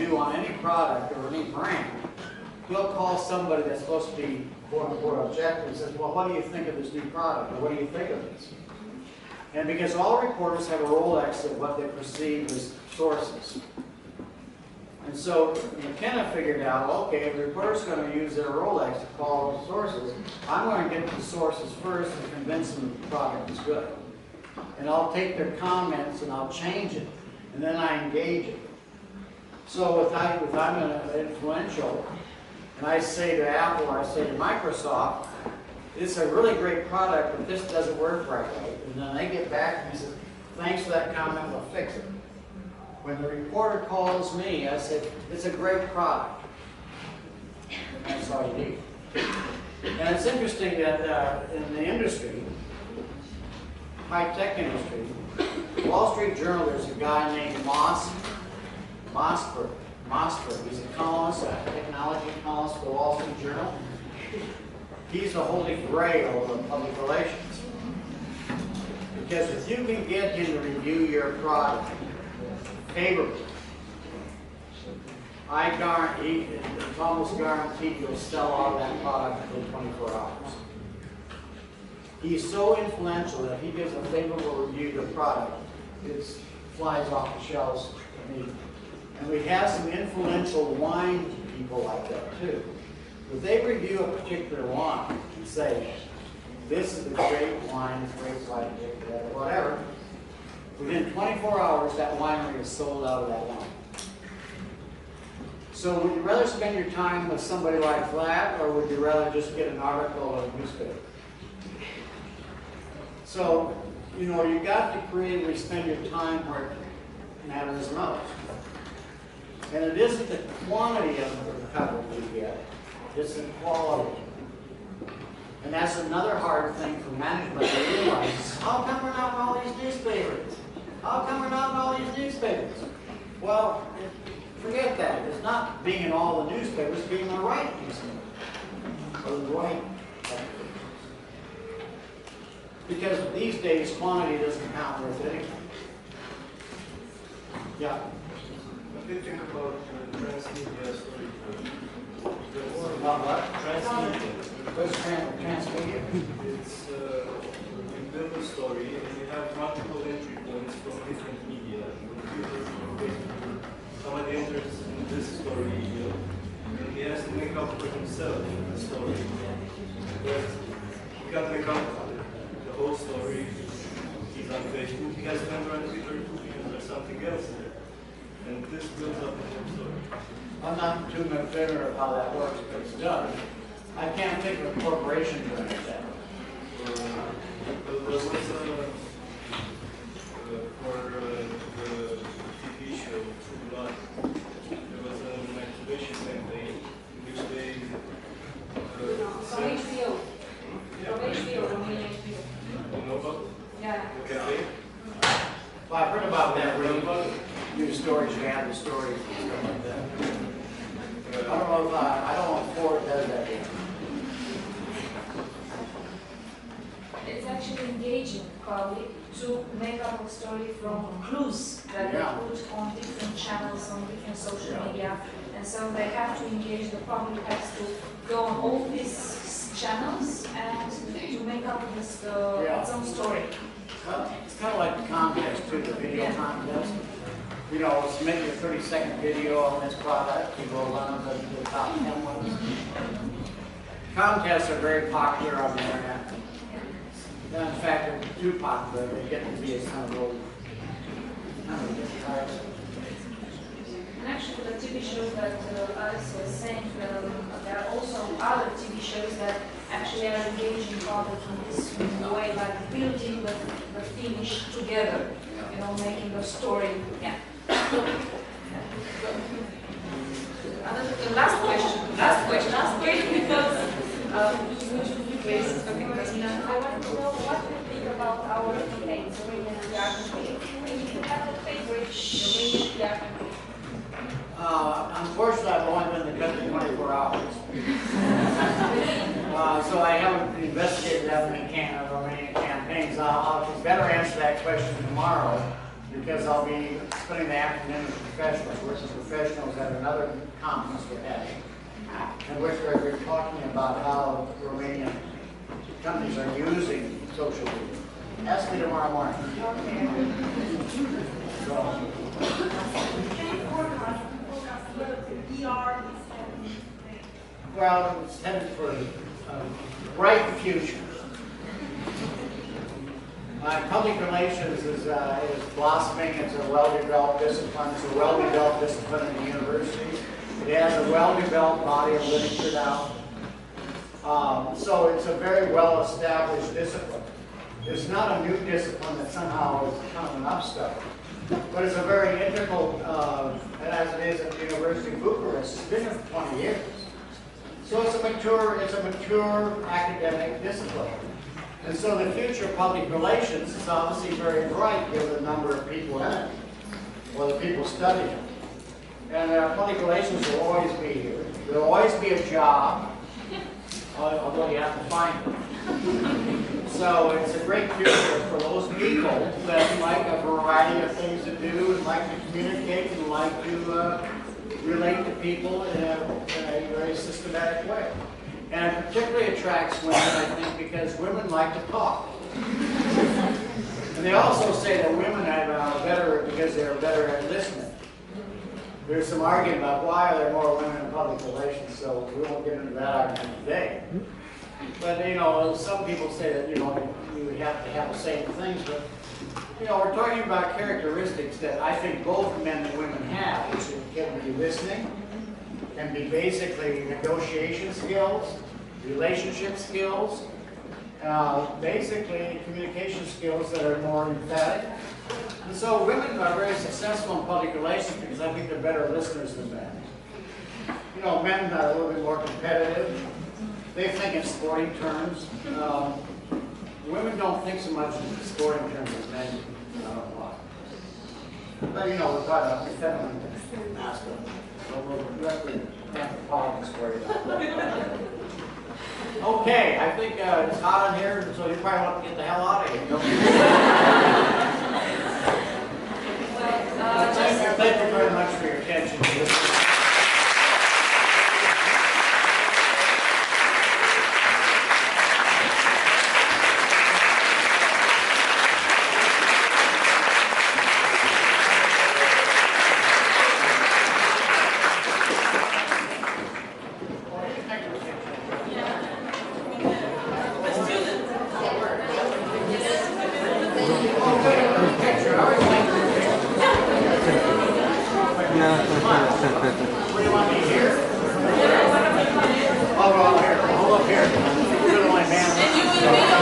do on any product or any brand, he'll call somebody that's supposed to be quote-unquote objective and says, well, what do you think of this new product, or what do you think of this? And because all reporters have a Rolodex of what they perceive as sources. And so McKenna figured out, okay, if the reporter's going to use their Rolodex to call those sources, I'm going to get the sources first and convince them the product is good. And I'll take their comments and I'll change it. And then I engage it. So if I'm influential, and I say to Apple or I say to Microsoft, it's a really great product, but this doesn't work right. And then they get back and say, thanks for that comment, we'll fix it. When the reporter calls me, I say, it's a great product. That's all you need. And it's interesting that in the industry, high-tech industry, Wall Street Journal, there's a guy named Mossberg. He's a columnist, a technology columnist for the Wall Street Journal. He's the holy grail of public relations. Because if you can get him to review your product favorably, I guarantee, it's almost guaranteed you'll sell out that product within 24 hours. He's so influential that if he gives a favorable review to the product, it flies off the shelves immediately. And we have some influential wine people like that too. If they review a particular wine and say, this is a great wine, it's great wine, whatever, within 24 hours that winery is sold out of that wine. So would you rather spend your time with somebody like that, or would you rather just get an article in a newspaper? So, you know, you got to creatively spend your time where it matters most. And it isn't the quantity of the coverage you get, it's the quality. And that's another hard thing for management to realize. How come we're not in all these newspapers? How come we're not in all these newspapers? Well, forget that. It's not being in all the newspapers, it's being in the right newspaper. Or the right. Because these days, quantity doesn't count worth anything. Yeah. What do you think about transmedia storytelling? About what? Transmedia. What's transmedia? It's you build a story and you have multiple entry points from different media. Somebody enters in this story media and he has to make up for himself the story. But he can't make up the whole story. He's on Facebook, he has to enter on Twitter too because there's something else there. And this builds up the whole story. I'm not too much familiar of how that works, but it's done. I can't think of a corporation doing that. There was for the TV show True Blood, there was an activation campaign in which they from HBO. Yeah. From HBO, Romanian HBO. You know about Yeah. the campaign? Well, I've heard about that. Really, news stories, you have the stories and stuff like that. I don't know if Ford does that yet. It's actually engaging probably to make up a story from clues that they put on different channels, on different social media. And so they have to engage, the public has to go on all these channels and to make up this its own story. Well, it's kind of like the contest too, the video contest. You know, submit your 30-second video on this product, you go run the top 10 ones. Contests are very popular on the internet. In fact, they're too popular, they get to be a kind of old. And actually, the TV shows that Alice was saying, there are also other TV shows that actually are engaging public in this way, like building the finish together, you know, making the story. Yeah. Last question, because please. I want to know what you think about our campaigns, Romanian PR campaign. If you have a favorite Romanian PR campaign. Unfortunately, I've only been in the country 24 hours. So I haven't investigated that many Romanian campaigns. I'll better answer that question tomorrow, because I'll be spending the afternoon with professionals, working professionals at another conference we're having, in which we're talking about how Romanian companies are using social media. Ask me tomorrow morning. Well, it's headed for a bright future. Public relations is blossoming. It's a well-developed discipline. It's a well-developed discipline in the university. It has a well-developed body of literature now. So it's a very well-established discipline. It's not a new discipline that somehow is kind of an upstart, but it's a very integral, as it is at the University of Bucharest. It's been there for 20 years. So it's a mature academic discipline. And so the future of public relations is obviously very bright given the number of people in it, or the people studying it. And public relations will always be here. There will always be a job, although you have to find it. So it's a great future for those people that like a variety of things to do, and like to communicate, and like to relate to people in a very systematic way. And it particularly attracts women, I think, because women like to talk. And they also say that women are better because they're better at listening. There's some argument about why are there more women in public relations, so we won't get into that argument today. But, you know, some people say that, you know, you have to have the same things, but, you know, we're talking about characteristics that I think both men and women have, which can be listening, can be basically negotiation skills, relationship skills, basically communication skills that are more emphatic. And so women are very successful in public relations because I think they're better listeners than men. You know, men are a little bit more competitive. They think in sporting terms. Women don't think so much in sporting terms as men do. I don't know why. But, you know, we're talking about feminine and masculine. So we'll have politics for you. Okay, I think it's hot in here, so you probably want to get the hell out of here. Don't you? Thank you very much for your attention to this. Where do you want me here? Oh, well, here. Hold up here. You're the only man.